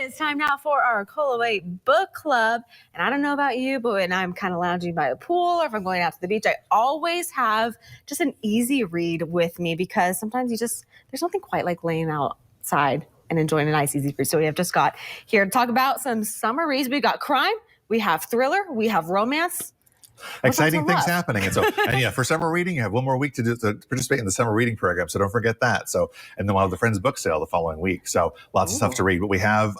it's time now for our KOLO book club. And I don't know about you, but when I'm kind of lounging by a pool or if I'm going out to the beach, I always have just an easy read with me because sometimes there's nothing quite like laying outside and enjoying a nice easy read. So we have just got here to talk about some summer reads. We got crime, we have thriller, we have romance. Exciting things happening. And so, yeah, for summer reading, you have one more week to participate in the summer reading program. So don't forget that. So, and then we'll have the Friends book sale the following week. So lots of stuff to read. But we have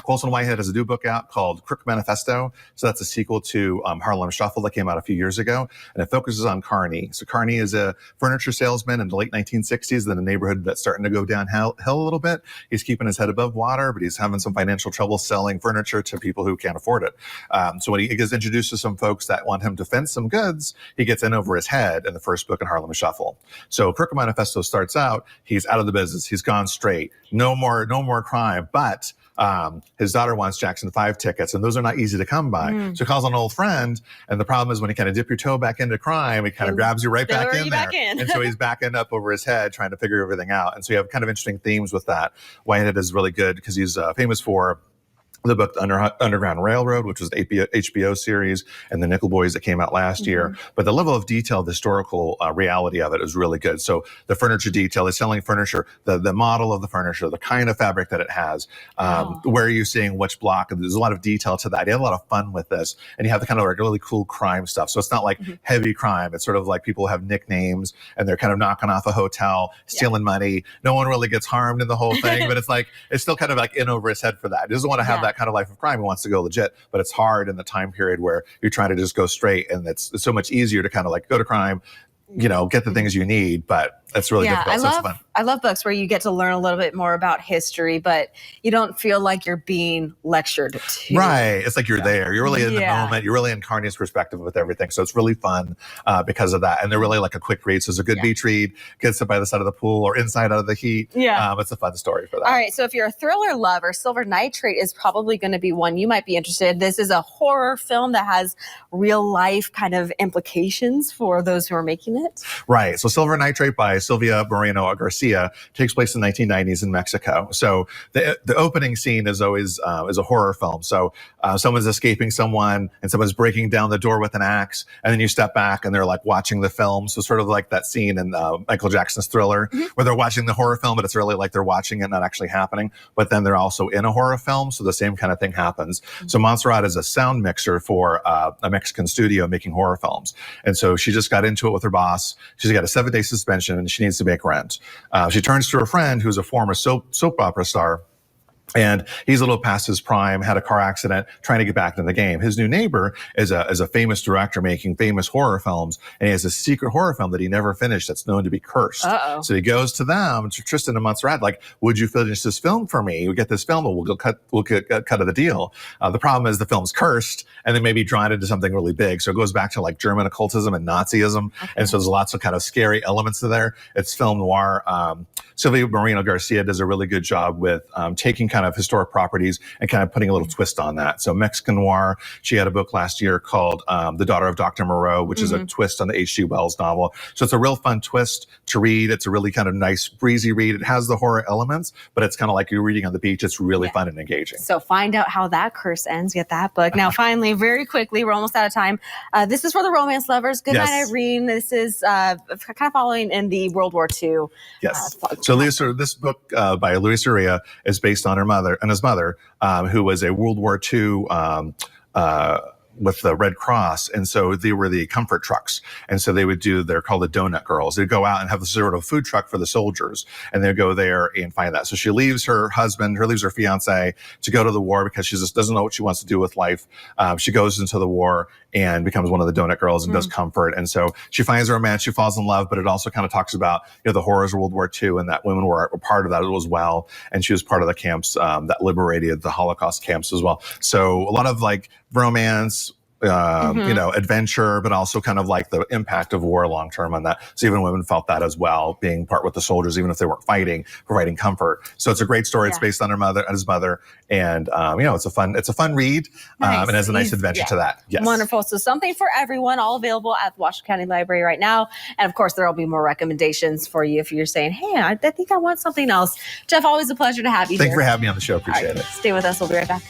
Colson Whitehead has a new book out called Crook Manifesto. So that's a sequel to Harlem Shuffle that came out a few years ago. And it focuses on Carney. So Carney is a furniture salesman in the late 1960s in a neighborhood that's starting to go downhill a little bit. He's keeping his head above water, but he's having some financial trouble selling furniture to people who can't afford it. So when he gets introduced to some folks that want him to fence some goods, he gets in over his head in the first book in Harlem Shuffle. So Crook Manifesto starts out, he's out of the business, he's gone straight, no more crime, but his daughter wants Jackson 5 tickets, and those are not easy to come by. So he calls an old friend, and the problem is when you kind of dip your toe back into crime, he kind of grabs you right back in there. And so he's backing up over his head, trying to figure everything out. And so you have kind of interesting themes with that. Whitehead is really good because he's famous for the book Underground Railroad, which was an HBO series, and the Nickel Boys that came out last year. But the level of detail, the historical reality of it is really good. So the furniture detail, the selling furniture, the model of the furniture, the kind of fabric that it has, where are you seeing which block. There's a lot of detail to that. You have a lot of fun with this. And you have the kind of like really cool crime stuff. So it's not like heavy crime. It's sort of like people have nicknames and they're kind of knocking off a hotel, stealing money. No one really gets harmed in the whole thing, but it's still kind of like in over his head for that. He doesn't want to have that kind of life of crime. He wants to go legit, but it's hard in the time period where you're trying to just go straight, and it's so much easier to kind of like go to crime, get the things you need, but it's really difficult. So it's fun. I love books where you get to learn a little bit more about history, but you don't feel like you're being lectured to. Right. It's like you're there. You're really in the moment. You're really in Carney's perspective with everything. So it's really fun because of that. And they're really like a quick read. So it's a good beach read. Get sit by the side of the pool or inside out of the heat. It's a fun story for that. All right. So if you're a thriller lover, Silver Nitrate is probably going to be one you might be interested in. This is a horror film that has real life kind of implications for those who are making it. Right. So Silver Nitrate by Silvia Moreno-Garcia takes place in the 1990s in Mexico. So the opening scene is always is a horror film. So someone's escaping someone and someone's breaking down the door with an axe, and then you step back and they're like watching the film. So sort of like that scene in Michael Jackson's Thriller where they're watching the horror film, but it's really like they're watching it, not actually happening. But then they're also in a horror film, so the same kind of thing happens. So Montserrat is a sound mixer for a Mexican studio making horror films. And so she just got into it with her boss. She's got a 7-day suspension and she needs to make rent. She turns to her friend who's a former soap opera star. And he's a little past his prime, had a car accident, trying to get back into the game. His new neighbor is a famous director making famous horror films, and he has a secret horror film that he never finished that's known to be cursed. So he goes to them, to Tristan and Montserrat, like, would you finish this film for me? We get this film, and we'll get cut of the deal. The problem is the film's cursed, and then maybe drawn into something really big. So it goes back to like German occultism and Nazism, and so there's lots of kind of scary elements to there. It's film noir. Silvia Moreno-Garcia does a really good job with taking kind of historic properties and kind of putting a little twist on that. So Mexican noir, she had a book last year called The Daughter of Dr. Moreau, which is a twist on the H.G. Wells novel. So it's a real fun twist to read. It's a really kind of nice, breezy read. It has the horror elements, but it's kind of like you're reading on the beach. It's really fun and engaging. So find out how that curse ends. Get that book. Now, finally, very quickly, we're almost out of time. This is for the romance lovers. Good night, Irene. This is kind of following in the World War II. So this book by Luis Urrea is based on her mother and his mother, who was a World War II with the Red Cross. And so they were the comfort trucks. And so they would they're called the donut girls. They'd go out and have a sort of food truck for the soldiers. And they'd go there and find that. So she leaves her husband, leaves her fiance to go to the war because she just doesn't know what she wants to do with life. She goes into the war and becomes one of the donut girls and does comfort. And so she finds a romance, she falls in love, but it also kind of talks about, the horrors of World War II and that women were part of that as well. And she was part of the camps that liberated the Holocaust camps as well. So a lot of like romance, adventure, but also kind of like the impact of war long term on that. So even women felt that as well, being part with the soldiers, even if they weren't fighting, providing comfort. So it's a great story. It's based on his mother, and it's a fun read, and has a nice adventure to that. Yes, wonderful. So something for everyone, all available at the Washoe County Library right now, and of course there will be more recommendations for you if you're saying, hey, I think I want something else. Jeff, always a pleasure to have you. Thanks for having me on the show. Appreciate it. Stay with us. We'll be right back.